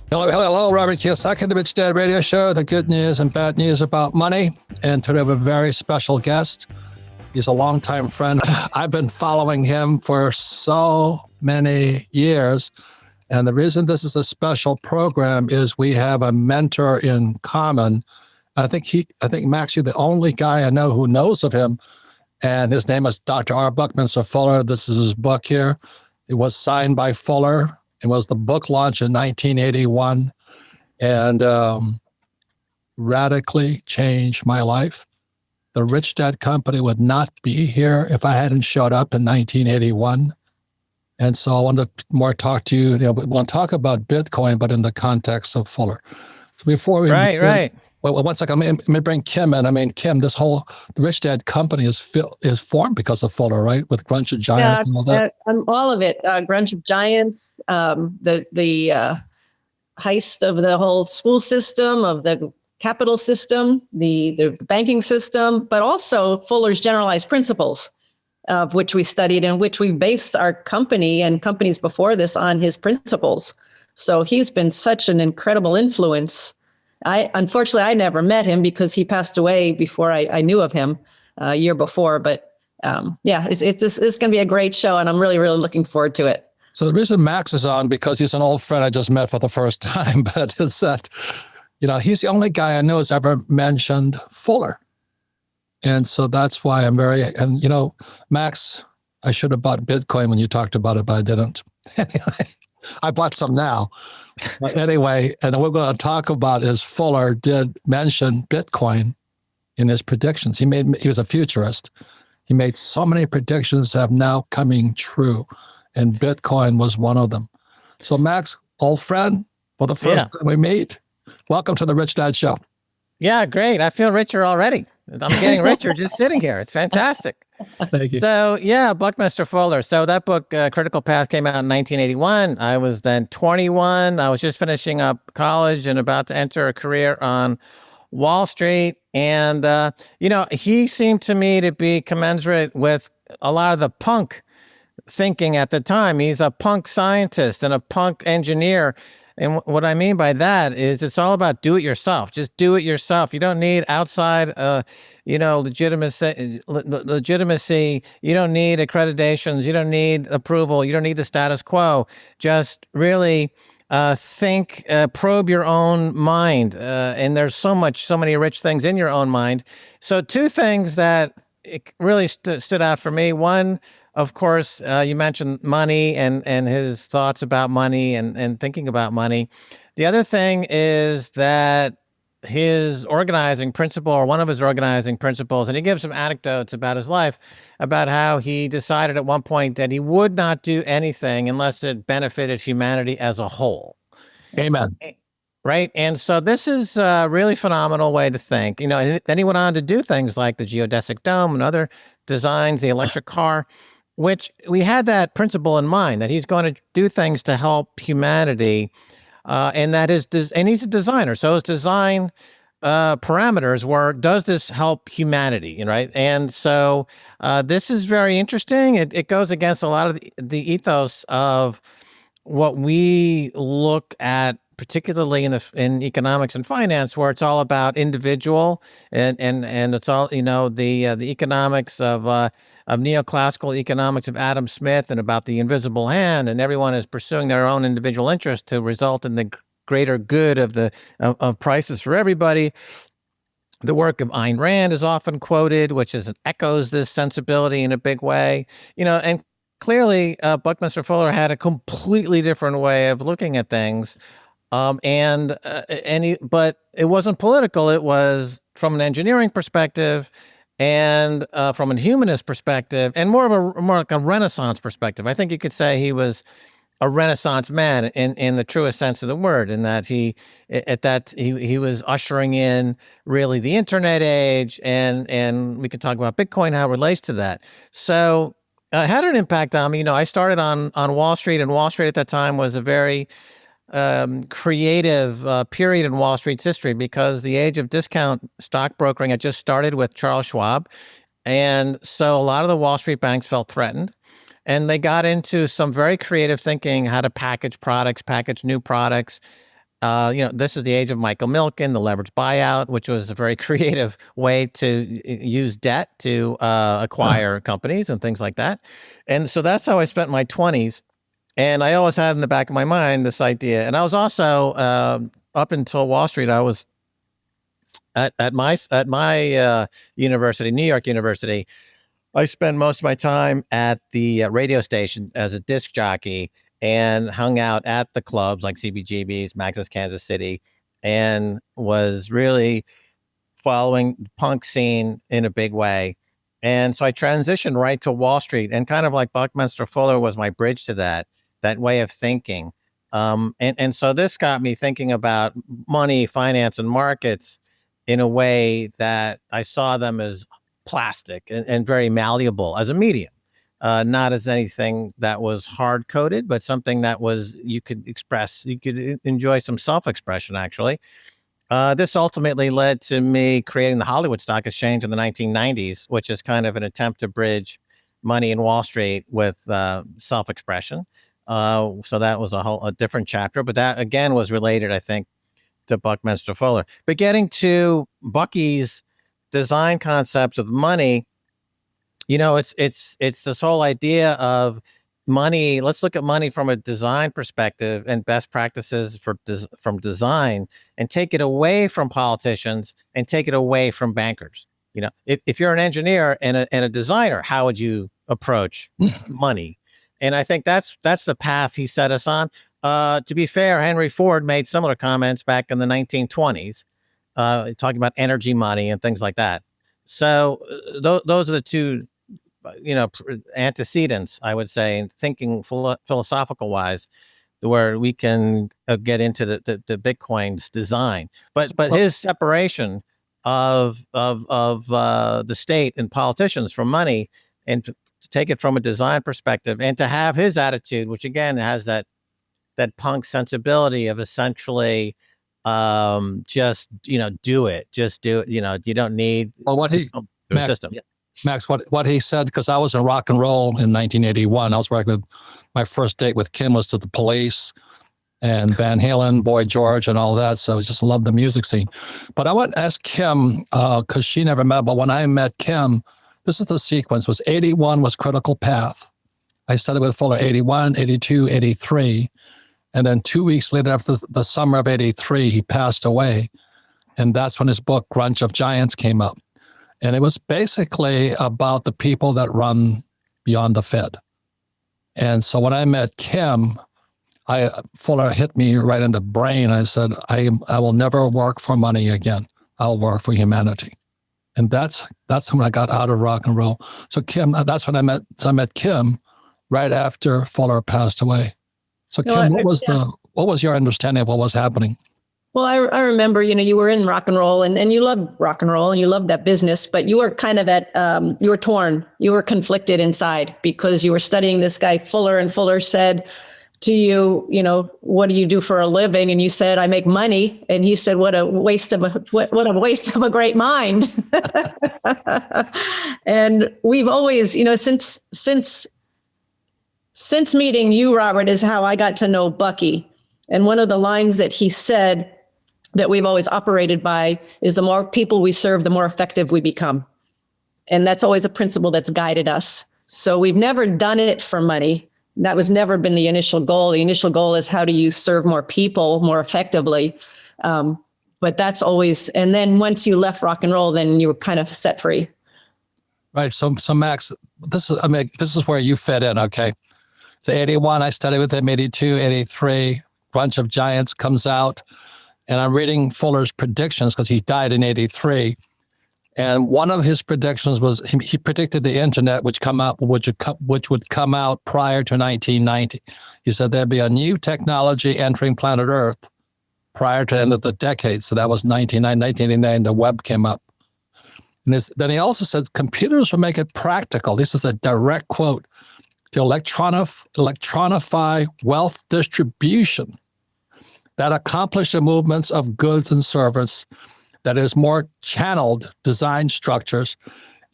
Hello, Robert Kiyosaki, the Rich Dad Radio Show, the good news and bad news about money. And today we have a very special guest. He's a longtime friend. I've been following him for so many years. And the reason this is a special program is we have a mentor in common. I think Max, you're the only guy I know who knows of him. And his name is Dr. R. Buckminster Fuller. This is his book here. It was signed by Fuller. It was the book launch in 1981 and radically changed my life. The Rich Dad Company would not be here if I hadn't showed up in 1981. And so I want to more talk to you. We want to talk about Bitcoin, but in the context of Fuller. So before we Right. Well, one second. Let me bring Kim in. I mean, Kim, the Rich Dad Company is formed because of Fuller, right? With Grunge of Giants and all that. All of it. Grunge of Giants, the heist of the whole school system, of the capital system, the banking system, but also Fuller's generalized principles, of which we studied and which we based our company and companies before this on his principles. So he's been such an incredible influence. Unfortunately, I never met him because he passed away before I knew of him a year before. But it's going to be a great show, and I'm really, really looking forward to it. So the reason Max is on, because he's an old friend I just met for the first time, but it's that, he's the only guy I know who's ever mentioned Fuller. And so that's why Max, I should have bought Bitcoin when you talked about it, but I didn't. Anyway, I bought some now. But anyway, and what we're going to talk about is Fuller did mention Bitcoin in his predictions. He was a futurist. He made so many predictions that have now coming true, and Bitcoin was one of them. So Max, old friend, for the first time we meet, welcome to the Rich Dad Show. Yeah, great. I feel richer already. I'm getting richer just sitting here. It's fantastic. Thank you. So Buckminster Fuller. So that book, Critical Path, came out in 1981. I was then 21. I was just finishing up college and about to enter a career on Wall Street. And, he seemed to me to be commensurate with a lot of the punk thinking at the time. He's a punk scientist and a punk engineer. And what I mean by that is it's all about do it yourself. Just do it yourself. You don't need outside, legitimacy. You don't need accreditations. You don't need approval. You don't need the status quo. Just really think, probe your own mind. And there's so many rich things in your own mind. So two things that really stood out for me. One, of course, you mentioned money and his thoughts about money and thinking about money. The other thing is that his organizing principle, or one of his organizing principles, and he gives some anecdotes about his life, about how he decided at one point that he would not do anything unless it benefited humanity as a whole. Amen. Right? And so this is a really phenomenal way to think. And then he went on to do things like the geodesic dome and other designs, the electric car, which we had that principle in mind, that he's going to do things to help humanity, and he's a designer. So his design parameters were, does this help humanity, right? And so this is very interesting. It goes against a lot of the ethos of what we look at, particularly in economics and finance, where it's all about individual and it's all the economics of neoclassical economics of Adam Smith and about the invisible hand, and everyone is pursuing their own individual interest to result in the greater good of prices for everybody. The work of Ayn Rand is often quoted, which echoes this sensibility in a big way, and clearly Buckminster Fuller had a completely different way of looking at things. But it wasn't political. It was from an engineering perspective and from a humanist perspective, and more like a Renaissance perspective. I think you could say he was a Renaissance man in the truest sense of the word, in that he was ushering in really the internet age, and we could talk about Bitcoin, how it relates to that. So it had an impact on me. I started on Wall Street, and Wall Street at that time was a very creative period in Wall Street's history, because the age of discount stockbrokering had just started with Charles Schwab. And so a lot of the Wall Street banks felt threatened, and they got into some very creative thinking, how to package products, package new products. This is the age of Michael Milken, the leveraged buyout, which was a very creative way to use debt to acquire companies and things like that. And so that's how I spent my 20s. And I always had in the back of my mind this idea. And I was also, up until Wall Street, I was at my university, New York University. I spent most of my time at the radio station as a disc jockey and hung out at the clubs like CBGB's, Max's Kansas City, and was really following the punk scene in a big way. And so I transitioned right to Wall Street, and kind of like Buckminster Fuller was my bridge to that way of thinking. And so this got me thinking about money, finance, and markets in a way that I saw them as plastic and very malleable as a medium. Not as anything that was hard coded, but something that was you could enjoy some self-expression, actually. This ultimately led to me creating the Hollywood Stock Exchange in the 1990s, which is kind of an attempt to bridge money in Wall Street with self-expression. So that was a different chapter, but that again was related, I think, to Buckminster Fuller. But getting to Bucky's design concepts of money, it's this whole idea of money. Let's look at money from a design perspective and best practices from design, and take it away from politicians and take it away from bankers. If you're an engineer and a designer, how would you approach money? And I think that's the path he set us on. To be fair, Henry Ford made similar comments back in the 1920s, talking about energy money and things like that. So those are the two antecedents, I would say, in thinking philosophical wise, where we can get into the Bitcoin's design. But his separation of the state and politicians from money, and to take it from a design perspective, and to have his attitude, which again has that punk sensibility of essentially just do it. You don't need the system. Yeah. Max, what he said, because I was in rock and roll in 1981. I was working with, my first date with Kim was to the Police and Van Halen, Boy George, and all that. So I just loved the music scene. But I want to ask Kim, because she never met, but when I met Kim, this is the sequence, was 81 was critical path. I studied with Fuller 81, 82, 83. And then 2 weeks later, after the summer of 83, he passed away. And that's when his book, Grunge of Giants, came up. And it was basically about the people that run beyond the Fed. And so when I met Kim, Fuller hit me right in the brain. I said, I will never work for money again. I'll work for humanity. And that's when I got out of rock and roll. So Kim, that's when I met Kim right after Fuller passed away. So Kim, what was your understanding of what was happening? Well, I remember, you were in rock and roll and you loved rock and roll and you loved that business, but you were kind of you were torn. You were conflicted inside because you were studying this guy Fuller, and Fuller said to you, what do you do for a living? And you said, I make money. And he said, what a waste of a great mind. And we've always, since meeting you, Robert, is how I got to know Bucky. And one of the lines that he said that we've always operated by is the more people we serve, the more effective we become. And that's always a principle that's guided us. So we've never done it for money. That was never been the initial goal. The initial goal is how do you serve more people more effectively? But that's always, and then once you left rock and roll, then you were kind of set free. Right. So Max, this is where you fit in. Okay. So 81, I studied with him, 82, 83, Grunge of Giants comes out. And I'm reading Fuller's predictions because he died in 83. And one of his predictions was he predicted the internet which would come out prior to 1990. He said there'd be a new technology entering planet Earth prior to the end of the decade. So that was 1989, the web came up. And then he also said computers will make it practical. This is a direct quote, to electronify wealth distribution that accomplish the movements of goods and service, that is more channeled design structures,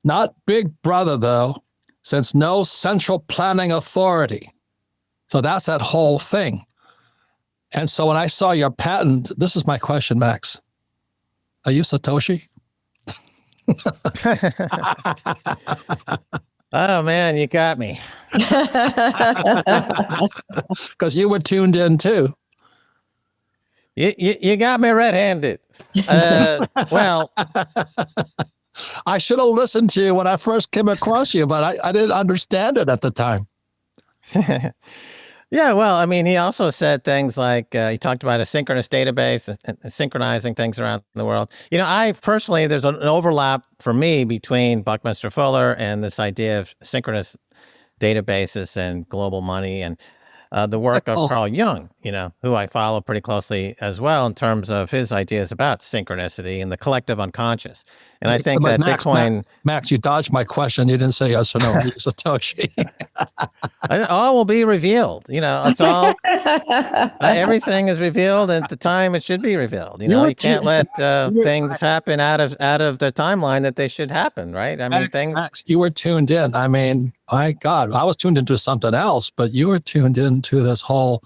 not Big Brother though, since no central planning authority. So that's that whole thing. And so when I saw your patent, this is my question, Max. Are you Satoshi? Oh man, you got me. Because you were tuned in too. You got me red-handed. Well, I should have listened to you when I first came across you, but I didn't understand it at the time. yeah, well, I mean, he also said things like, he talked about a synchronous database and synchronizing things around the world. You know, I personally, there's an overlap for me between Buckminster Fuller and this idea of synchronous databases and global money, and the work of Carl Jung, you know, who I follow pretty closely as well in terms of his ideas about synchronicity and the collective unconscious. And I think that Bitcoin... Max, you dodged my question. You didn't say yes or no. You Satoshi. all will be revealed. You know, it's all... everything is revealed at the time it should be revealed. You know, you can't let things happen out of the timeline that they should happen, right? I mean, Max, you were tuned in. I mean, my God, I was tuned into something else, but you were tuned into this whole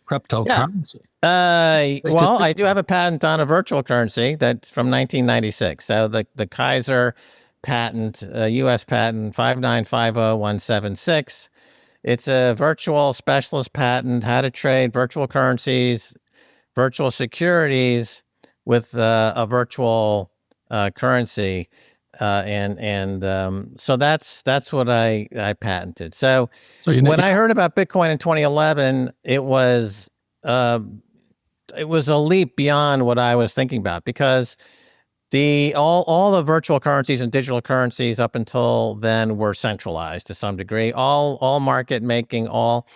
cryptocurrency. Well, I do have a patent on a virtual currency that's from 1996. So the Keiser patent, U.S. patent 5950176. It's a virtual specialist patent, how to trade virtual currencies, virtual securities with a virtual currency. So that's what I patented. So when I heard about Bitcoin in 2011, it was a leap beyond what I was thinking about, because all the virtual currencies and digital currencies up until then were centralized to some degree. All market making, all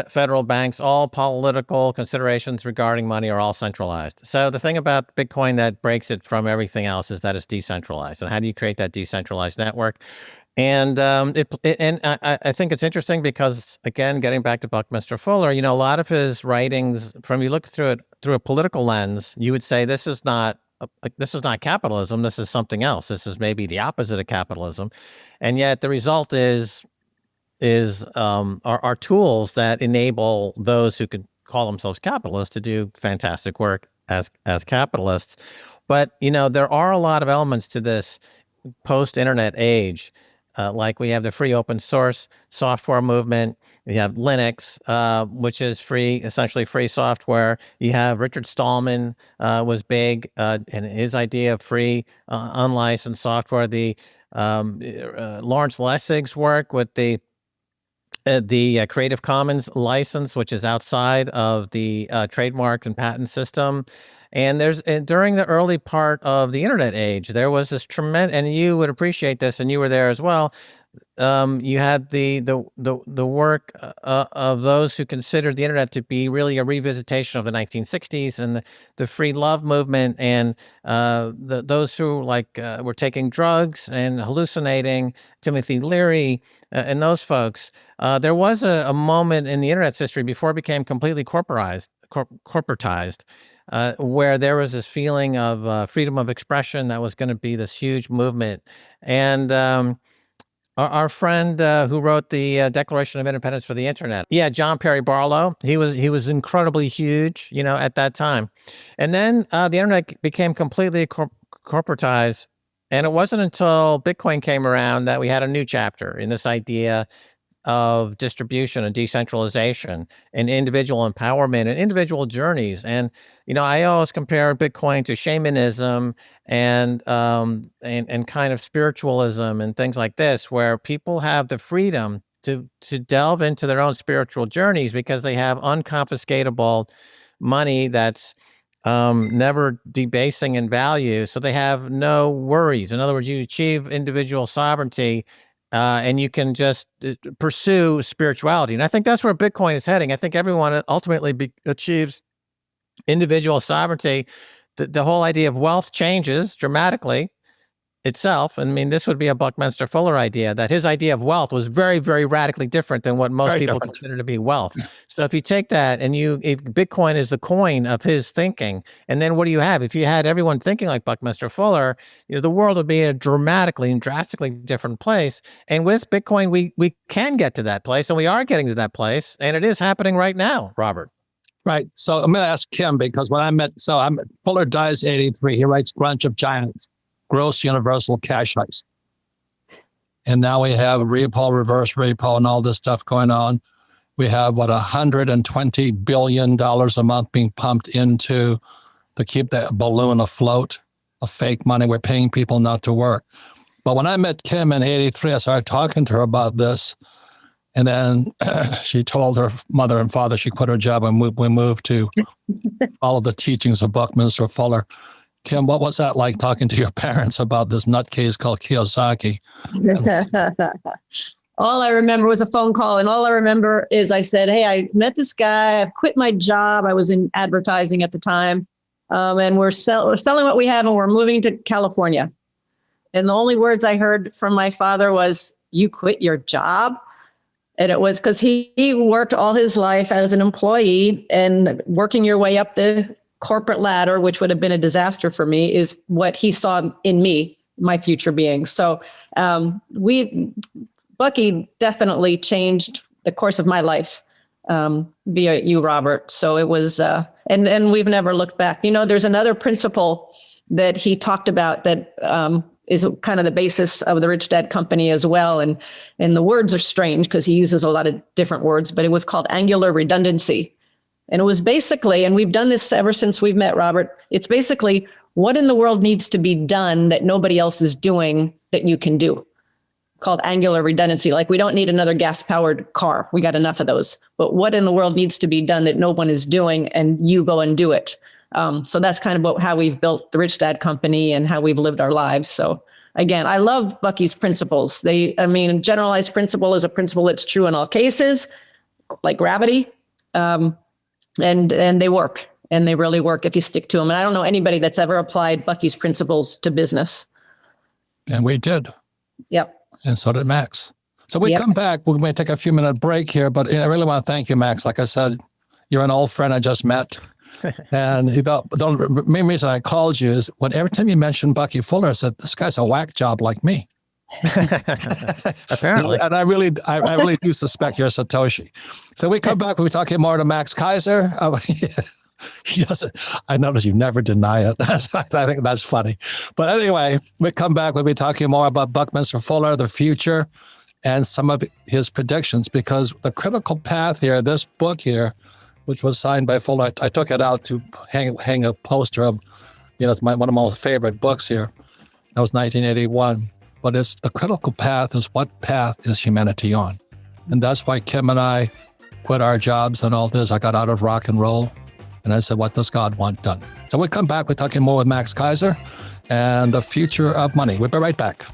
federal banks, all political considerations regarding money are all centralized. So the thing about Bitcoin that breaks it from everything else is that it's decentralized. And how do you create that decentralized network? And I think it's interesting because, again, getting back to Buckminster Fuller, you know, a lot of his writings, from you look through it through a political lens, you would say this is not capitalism. This is something else. This is maybe the opposite of capitalism, and yet the result are tools that enable those who could call themselves capitalists to do fantastic work as capitalists. But, you know, there are a lot of elements to this post-internet age. Like we have the free open source software movement. You have Linux, which is free, essentially free software. You have Richard Stallman was big in his idea of free unlicensed software. The Lawrence Lessig's work with the Creative Commons license, which is outside of the trademark and patent system. And during the early part of the internet age, there was this tremendous, and you would appreciate this, and you were there as well. You had the work of those who considered the internet to be really a revisitation of the 1960s and the free love movement, and those who were taking drugs and hallucinating, Timothy Leary and those folks. There was a moment in the internet's history before it became completely corporatized, where there was this feeling of freedom of expression that was going to be this huge movement. And our friend who wrote the Declaration of Independence for the Internet, John Perry Barlow, he was incredibly huge, you know, at that time. And then the internet became completely corporatized, and it wasn't until Bitcoin came around that we had a new chapter in this idea of distribution and decentralization and individual empowerment and individual journeys. And, you know, I always compare Bitcoin to shamanism and kind of spiritualism and things like this, where people have the freedom to delve into their own spiritual journeys because they have unconfiscatable money that's never debasing in value. So they have no worries. In other words, you achieve individual sovereignty and you can just pursue spirituality. And I think that's where Bitcoin is heading. I think everyone ultimately achieves individual sovereignty. The whole idea of wealth changes dramatically. itself, I mean, this would be a Buckminster Fuller idea, that his idea of wealth was very, very radically different than what most people consider to be wealth. So if you take that and if Bitcoin is the coin of his thinking, and then what do you have? If you had everyone thinking like Buckminster Fuller, the world would be a dramatically and drastically different place. And with Bitcoin, we can get to that place, and we are getting to that place, and it is happening right now, Robert. Right. So I'm going to ask Kim, because when Fuller dies 83, he writes Grunge of Giants, Gross Universal Cash Heist. And now we have repo, reverse repo, and all this stuff going on. We have, $120 billion a month being pumped into to keep that balloon afloat of fake money. We're paying people not to work. But when I met Kim in 83, I started talking to her about this. And then she told her mother and father she quit her job, and we moved to follow the teachings of Buckminster Fuller. Kim, what was that like, talking to your parents about this nutcase called Kiyosaki? All I remember was a phone call, and all I remember is I said, hey, I met this guy. I've quit my job. I was in advertising at the time, and we're selling what we have, and we're moving to California. And the only words I heard from my father was, you quit your job? And it was because he worked all his life as an employee, and working your way up the corporate ladder, which would have been a disaster for me, is what he saw in me, my future being. So Bucky definitely changed the course of my life via you, Robert. So it was, and we've never looked back. There's another principle that he talked about that is kind of the basis of the Rich Dad Company as well. And the words are strange because he uses a lot of different words, but it was called angular redundancy. And it was basically, and we've done this ever since we've met, Robert, it's basically what in the world needs to be done that nobody else is doing that you can do, called angular redundancy. Like, we don't need another gas-powered car. We got enough of those. But what in the world needs to be done that no one is doing, and you go and do it. So that's kind of how we've built the Rich Dad Company and how we've lived our lives. So again, I love Bucky's principles. Generalized principle is a principle that's true in all cases, like gravity. And they work, and they really work if you stick to them. And I don't know anybody that's ever applied Bucky's principles to business. And we did. Yep. And so did Max. So we come back. We may take a few minute break here, but I really want to thank you, Max. Like I said, you're an old friend I just met. And the main reason I called you is every time you mentioned Bucky Fuller, I said, this guy's a whack job like me. Apparently. And I really do suspect you're Satoshi. So we come back, we'll be talking more to Max Keiser. He doesn't, I notice you never deny it. I think that's funny. But anyway, we come back, we'll be talking more about Buckminster Fuller, the future, and some of his predictions, because the critical path here, this book here, which was signed by Fuller, I took it out to hang a poster of, it's one of my favorite books here. That was 1981. But it's the critical path is, what path is humanity on? And that's why Kim and I quit our jobs and all this. I got out of rock and roll, and I said, what does God want done? So we'll come back. We're talking more with Max Keiser and the future of money. We'll be right back.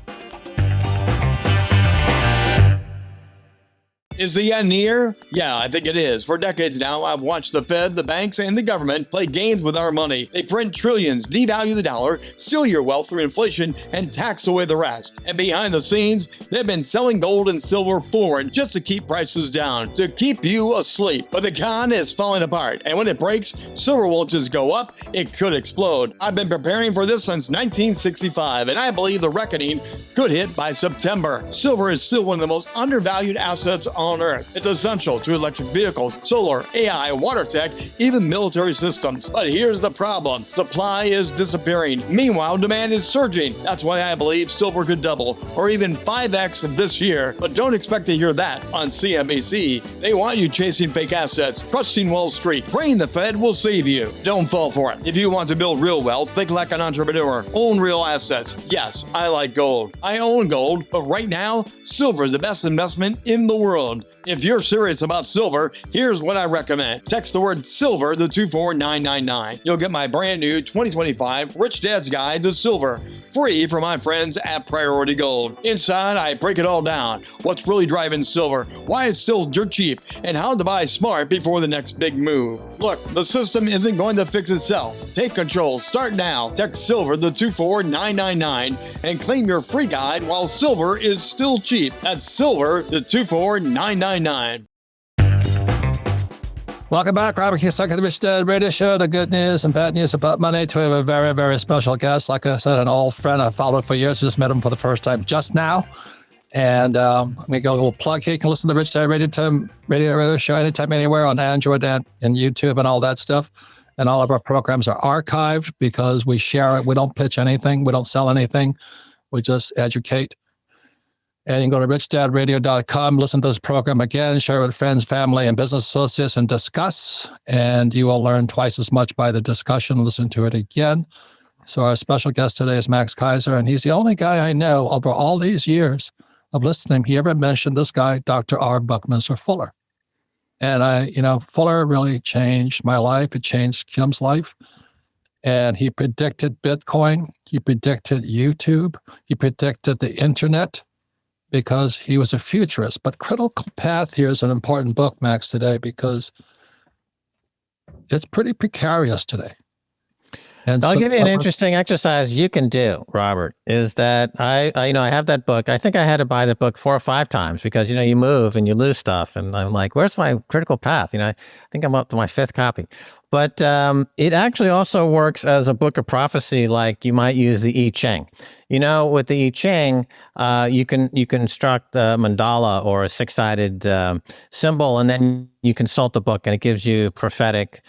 Is the end near? Yeah, I think it is. For decades now, I've watched the Fed, the banks, and the government play games with our money. They print trillions, devalue the dollar, steal your wealth through inflation, and tax away the rest. And behind the scenes, they've been selling gold and silver forward just to keep prices down, to keep you asleep. But the con is falling apart, and when it breaks, silver won't just go up, it could explode. I've been preparing for this since 1965, and I believe the reckoning could hit by September. Silver is still one of the most undervalued assets on Earth. It's essential to electric vehicles, solar, AI, water tech, even military systems. But here's the problem. Supply is disappearing. Meanwhile, demand is surging. That's why I believe silver could double, or even 5x this year. But don't expect to hear that on CNBC. They want you chasing fake assets, trusting Wall Street, praying the Fed will save you. Don't fall for it. If you want to build real wealth, think like an entrepreneur. Own real assets. Yes, I like gold. I own gold, but right now, silver is the best investment in the world. gold. If you're serious about silver, here's what I recommend. Text the word silver to 24999. You'll get my brand new 2025 Rich Dad's Guide to Silver, free from my friends at Priority Gold. Inside, I break it all down. What's really driving silver, why it's still dirt cheap, and how to buy smart before the next big move. Look, the system isn't going to fix itself. Take control. Start now. Text silver to 24999 and claim your free guide while silver is still cheap. That's silver to 24999. Welcome back, Robert Kiyosaki, the Rich Dad Radio Show, the good news and bad news about money. We have a very, very special guest. Like I said, an old friend I've followed for years. Just met him for the first time just now. And we go a little plug here. You can listen to the Rich Dad Radio Show anytime, anywhere on Android and YouTube and all that stuff. And all of our programs are archived because we share it. We don't pitch anything. We don't sell anything. We just educate. And you can go to richdadradio.com, listen to this program again, share it with friends, family, and business associates, and discuss. And you will learn twice as much by the discussion. Listen to it again. So our special guest today is Max Keiser, and he's the only guy I know over all these years of listening. He ever mentioned this guy, Dr. R. Buckminster Fuller. And Fuller really changed my life. It changed Kim's life. And he predicted Bitcoin. He predicted YouTube. He predicted the internet, because he was a futurist. But Critical Path here is an important book, Max, today, because it's pretty precarious today. And I'll give you an interesting exercise you can do, Robert, is that I have that book. I think I had to buy the book 4 or 5 times because, you move and you lose stuff. And I'm like, where's my Critical Path? I think I'm up to my 5th copy. But it actually also works as a book of prophecy, like you might use the I Ching. With the I Ching, you can construct a mandala or a 6-sided symbol, and then you consult the book, and it gives you prophetic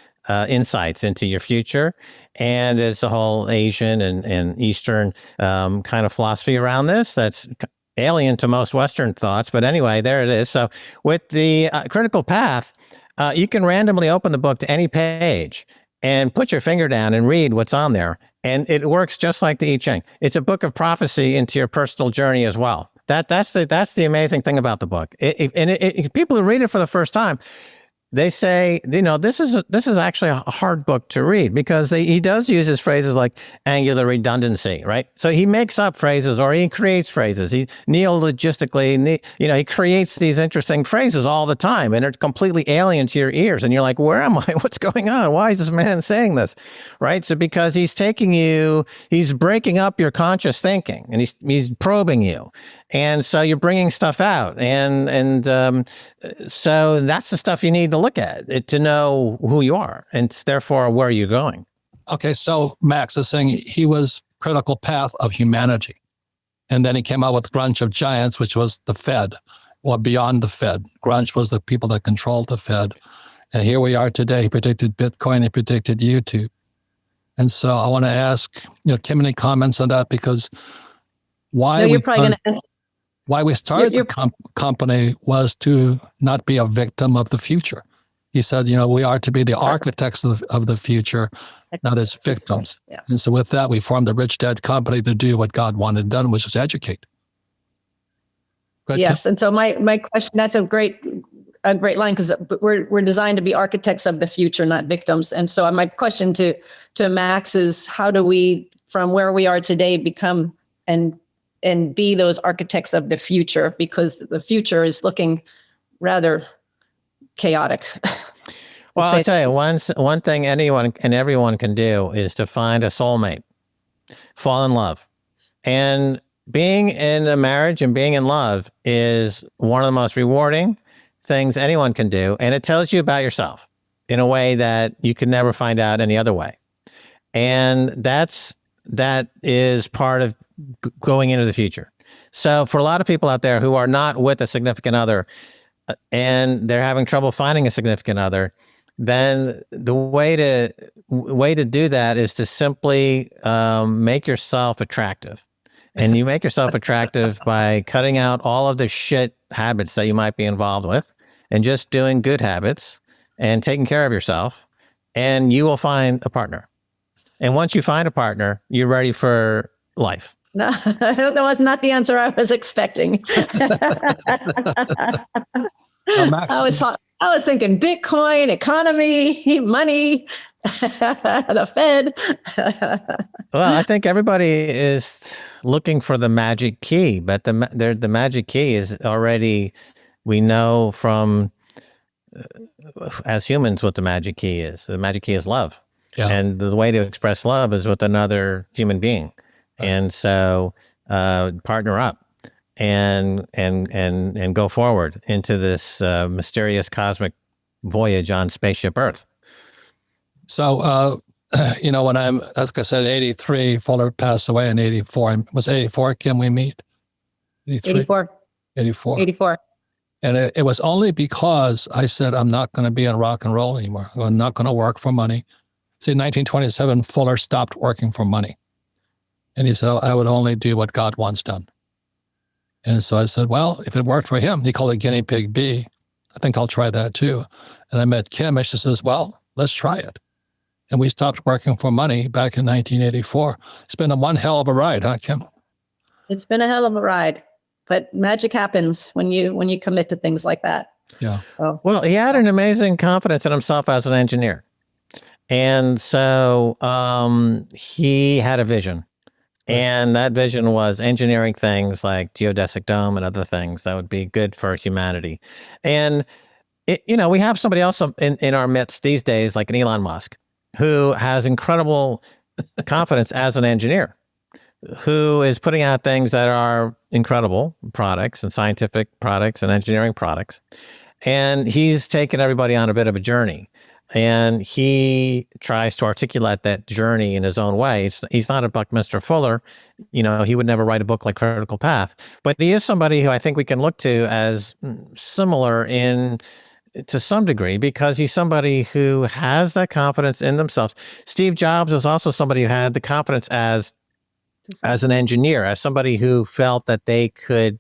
insights into your future. And it's a whole Asian and Eastern kind of philosophy around this that's alien to most Western thoughts. But anyway, there it is. So with the Critical Path, you can randomly open the book to any page and put your finger down and read what's on there. And it works just like the I Ching. It's a book of prophecy into your personal journey as well. That's the amazing thing about the book. People who read it for the first time, they say, this is actually a hard book to read because he does use his phrases like angular redundancy, right? So he makes up phrases or he creates phrases. He neologistically, he creates these interesting phrases all the time, and they're completely alien to your ears. And you're like, where am I? What's going on? Why is this man saying this, right? So because he's breaking up your conscious thinking, and he's probing you. And so you're bringing stuff out. And so that's the stuff you need to look at to know who you are and therefore where you're going. Okay, so Max is saying he was Critical Path of humanity. And then he came out with Grunge of Giants, which was the Fed, or beyond the Fed. Grunge was the people that controlled the Fed. And here we are today. He predicted Bitcoin, he predicted YouTube. And so I want to ask, Kim, any comments on that? Because why we started the company was to not be a victim of the future. He said, we are to be the architects of the future, not as victims. Yeah. And so with that, we formed the Rich Dad Company to do what God wanted done, which is educate. Yes. And so my question, that's a great line, because we're designed to be architects of the future, not victims. And so my question to Max is, how do we, from where we are today, become and be those architects of the future, because the future is looking rather chaotic. Well, I'll tell you, one thing anyone and everyone can do is to find a soulmate, fall in love. And being in a marriage and being in love is one of the most rewarding things anyone can do. And it tells you about yourself in a way that you could never find out any other way. And that is part of going into the future. So for a lot of people out there who are not with a significant other and they're having trouble finding a significant other, then the way to do that is to simply make yourself attractive. And you make yourself attractive by cutting out all of the shit habits that you might be involved with and just doing good habits and taking care of yourself, and you will find a partner. And once you find a partner, you're ready for life. No, that was not the answer I was expecting. Max, I was thinking Bitcoin, economy, money, the Fed. Well, I think everybody is looking for the magic key, but the magic key is already, we know from as humans what the magic key is. The magic key is love. Yeah. And the way to express love is with another human being. Right. And so partner up and go forward into this mysterious cosmic voyage on spaceship Earth. So, when as I said, 83, Fuller passed away in 84. Was it 84, Kim, we meet? 84. 84. And it was only because I said, I'm not going to be in rock and roll anymore. I'm not going to work for money. See, in 1927, Fuller stopped working for money. And he said, I would only do what God wants done. And so I said, well, if it worked for him, he called it guinea pig B. I think I'll try that too. And I met Kim and she says, well, let's try it. And we stopped working for money back in 1984. It's been one hell of a ride, huh, Kim? It's been a hell of a ride, but magic happens when you commit to things like that. Yeah. So, well, he had an amazing confidence in himself as an engineer. And so he had a vision. And that vision was engineering things like geodesic dome and other things that would be good for humanity. And, we have somebody else in our midst these days, like an Elon Musk, who has incredible confidence as an engineer, who is putting out things that are incredible products and scientific products and engineering products. And he's taken everybody on a bit of a journey. And he tries to articulate that journey in his own way. He's not a Buckminster Fuller. He would never write a book like Critical Path. But he is somebody who I think we can look to as similar to some degree, because he's somebody who has that confidence in themselves. Steve Jobs was also somebody who had the confidence as an engineer, as somebody who felt that they could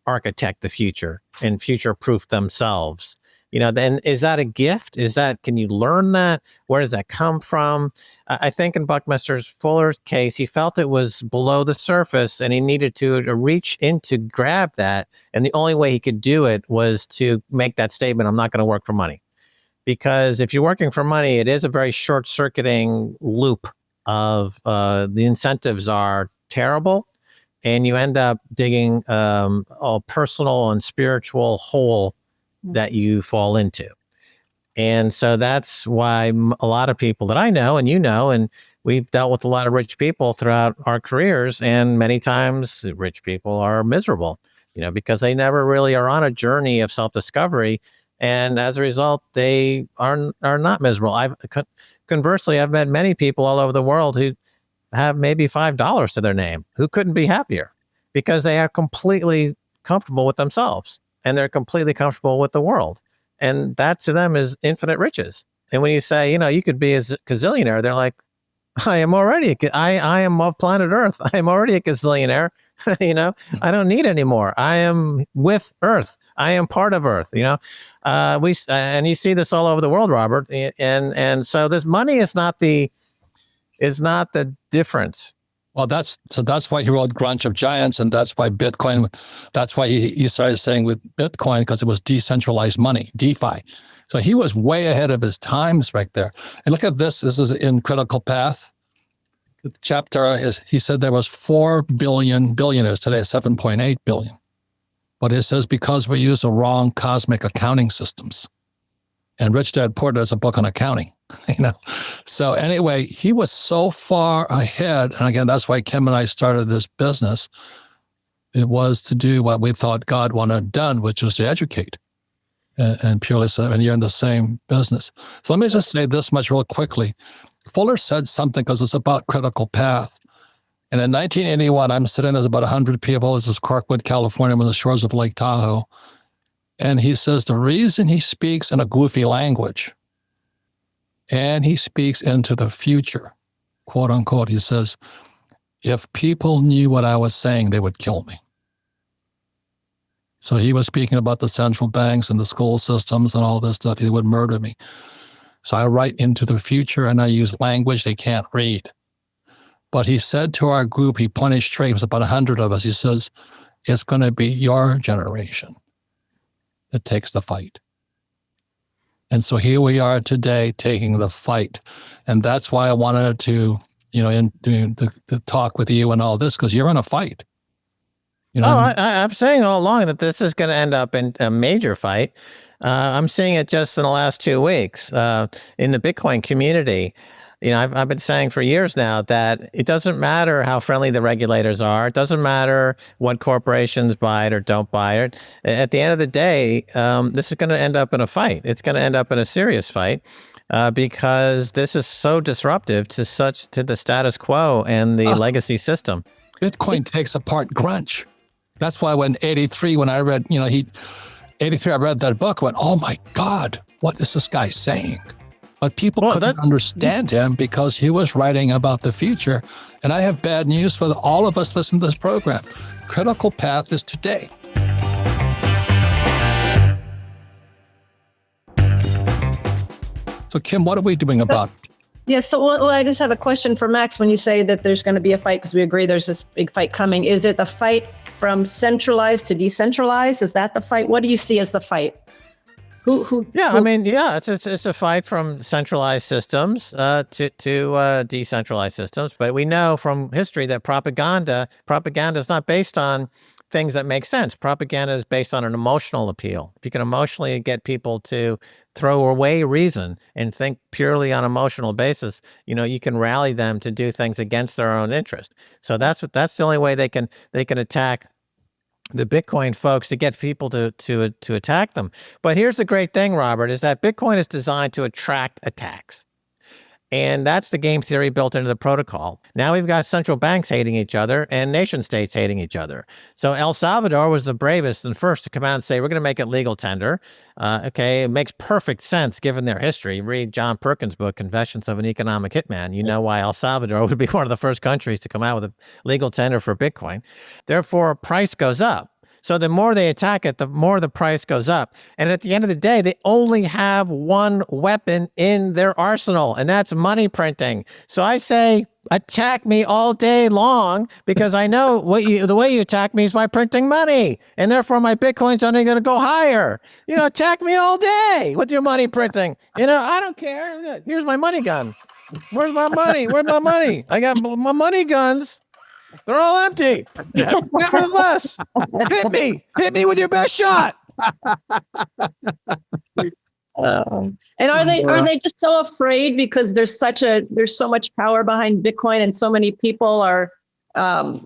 architect the future and future-proof themselves. Then is that a gift? Can you learn that? Where does that come from? I think in Buckminster Fuller's case, he felt it was below the surface and he needed to reach in to grab that. And the only way he could do it was to make that statement, I'm not going to work for money. Because if you're working for money, it is a very short-circuiting loop of the incentives are terrible. And you end up digging a personal and spiritual hole that you fall into. And so that's why a lot of people that I know and and we've dealt with a lot of rich people throughout our careers, and many times rich people are miserable, because they never really are on a journey of self-discovery. And as a result, they are not miserable. Conversely, I've met many people all over the world who have maybe $5 to their name who couldn't be happier because they are completely comfortable with themselves. And they're completely comfortable with the world. And that to them is infinite riches. And when you say, you could be a gazillionaire, they're like, I am already, I am of planet Earth. I am already a gazillionaire. I don't need any more. I am with Earth. I am part of Earth, and you see this all over the world, Robert. And so this money is not the difference. Well, that's why he wrote Grunch of Giants, and that's why Bitcoin, that's why he started saying with Bitcoin, because it was decentralized money, DeFi. So he was way ahead of his times right there. And look at this. This is in Critical Path. The chapter is, he said there was 4 billion billionaires. Today, 7.8 billion. But it says because we use the wrong cosmic accounting systems. And Rich Dad Poor Dad is a book on accounting. So anyway, he was so far ahead. And again, that's why Kim and I started this business. It was to do what we thought God wanted done, which was to educate and purely so. And you're in the same business. So let me just say this much real quickly. Fuller said something because it's about Critical Path. And in 1981, I'm sitting, there's about 100 people. This is Kirkwood, California, on the shores of Lake Tahoe. And he says the reason he speaks in a goofy language and he speaks into the future, quote unquote, he says, if people knew what I was saying, they would kill me. So he was speaking about the central banks and the school systems and all this stuff. He would murder me. So I write into the future and I use language they can't read. But he said to our group, he pointed straight, it was about 100 of us. He says, it's going to be your generation It takes the fight. And so here we are today taking the fight. And that's why I wanted to, in doing the talk with you and all this, because you're in a fight. I'm saying all along that this is going to end up in a major fight. I'm seeing it just in the last 2 weeks in the Bitcoin community. I've been saying for years now that it doesn't matter how friendly the regulators are. It doesn't matter what corporations buy it or don't buy it. At the end of the day, this is going to end up in a fight. It's going to end up in a serious fight because this is so disruptive to the status quo and the legacy system. Bitcoin takes apart grunge. That's why when I read, 83, I read that book, I went, oh my God, what is this guy saying? But people couldn't understand him because he was writing about the future. And I have bad news for all of us listening to this program. Critical path is today. So Kim, what are we doing about it? Yeah, so I just have a question for Max. When you say that there's going to be a fight, because we agree there's this big fight coming, is it the fight from centralized to decentralized? Is that the fight? What do you see as the fight? It's a fight from centralized systems to decentralized systems. But we know from history that propaganda is not based on things that make sense. Propaganda is based on an emotional appeal. If you can emotionally get people to throw away reason and think purely on emotional basis, you can rally them to do things against their own interest. So that's the only way they can attack the Bitcoin folks, to get people to attack them. But here's the great thing, Robert, is that Bitcoin is designed to attract attacks. And that's the game theory built into the protocol. Now we've got central banks hating each other and nation states hating each other. So El Salvador was the bravest and first to come out and say, we're going to make it legal tender. It makes perfect sense given their history. Read John Perkins' book, Confessions of an Economic Hitman. You know why El Salvador would be one of the first countries to come out with a legal tender for Bitcoin. Therefore, price goes up. So the more they attack it, the more the price goes up. And at the end of the day, they only have one weapon in their arsenal, and that's money printing. So I say, attack me all day long, because I know the way you attack me is by printing money. And therefore, my Bitcoin's only going to go higher. Attack me all day with your money printing. I don't care. Here's my money gun. Where's my money? Where's my money? I got my money guns. They're all empty. Nevertheless, hit me with your best shot. And are they just so afraid because there's so much power behind Bitcoin and so many people are does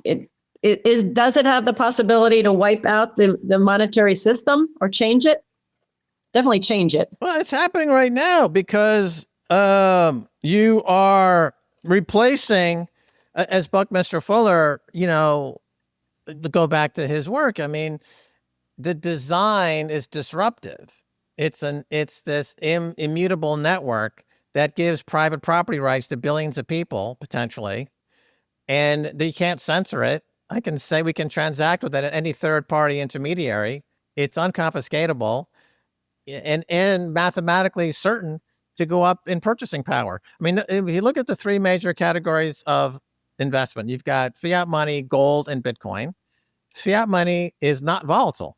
it have the possibility to wipe out the monetary system or change it? Definitely change it. Well, it's happening right now because you are replacing, as Buckminster Fuller, to go back to his work, the design is disruptive. It's this immutable network that gives private property rights to billions of people, potentially, and they can't censor it. I can say we can transact with it at any third-party intermediary. It's unconfiscatable and mathematically certain to go up in purchasing power. If you look at the three major categories of investment, you've got fiat money, gold, and Bitcoin. Fiat money is not volatile,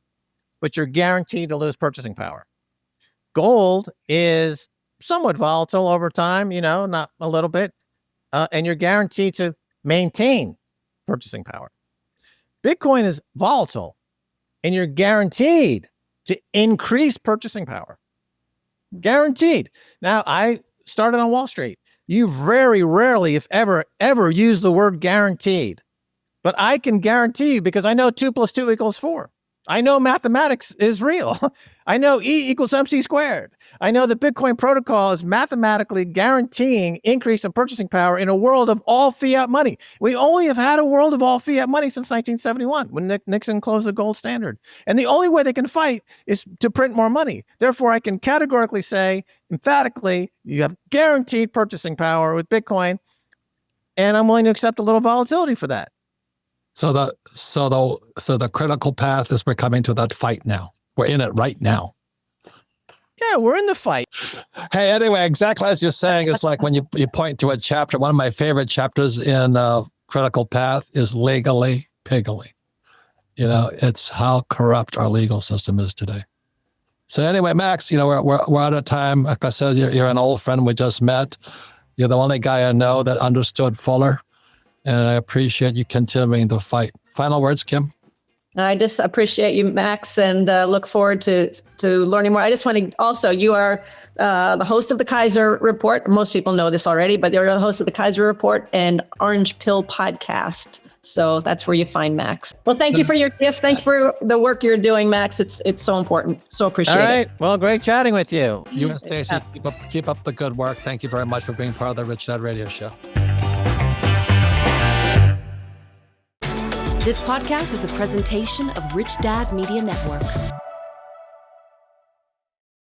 but you're guaranteed to lose purchasing power. Gold is somewhat volatile over time, not a little bit, and you're guaranteed to maintain purchasing power. Bitcoin is volatile, and you're guaranteed to increase purchasing power. Guaranteed. Now, I started on Wall Street. You very rarely, if ever, use the word guaranteed. But I can guarantee you, because I know 2 + 2 = 4. I know mathematics is real. I know E = MC squared. I know the Bitcoin protocol is mathematically guaranteeing increase in purchasing power in a world of all fiat money. We only have had a world of all fiat money since 1971, when Nixon closed the gold standard. And the only way they can fight is to print more money. Therefore, I can categorically say, emphatically, you have guaranteed purchasing power with Bitcoin, and I'm willing to accept a little volatility for that. So the critical path is we're coming to that fight now. We're in it right now. Yeah, we're in the fight. Hey, anyway, exactly as you're saying, it's like when you point to a chapter, one of my favorite chapters in Critical Path is Legally Piggly. It's how corrupt our legal system is today. So anyway, Max, we're out of time. Like I said, you're an old friend we just met. You're the only guy I know that understood Fuller, and I appreciate you continuing the fight. Final words, Kim? I just appreciate you, Max, and look forward to learning more. I just want to also, you are the host of the Keiser Report. Most people know this already, but you're the host of the Keiser Report and Orange Pill podcast. So that's where you find Max. Well, thank you for your gift. Thank you for the work you're doing, Max. It's so important. So appreciate it. All right. Well, great chatting with you. You and Stacey, keep up the good work. Thank you very much for being part of the Rich Dad Radio Show. This podcast is a presentation of Rich Dad Media Network.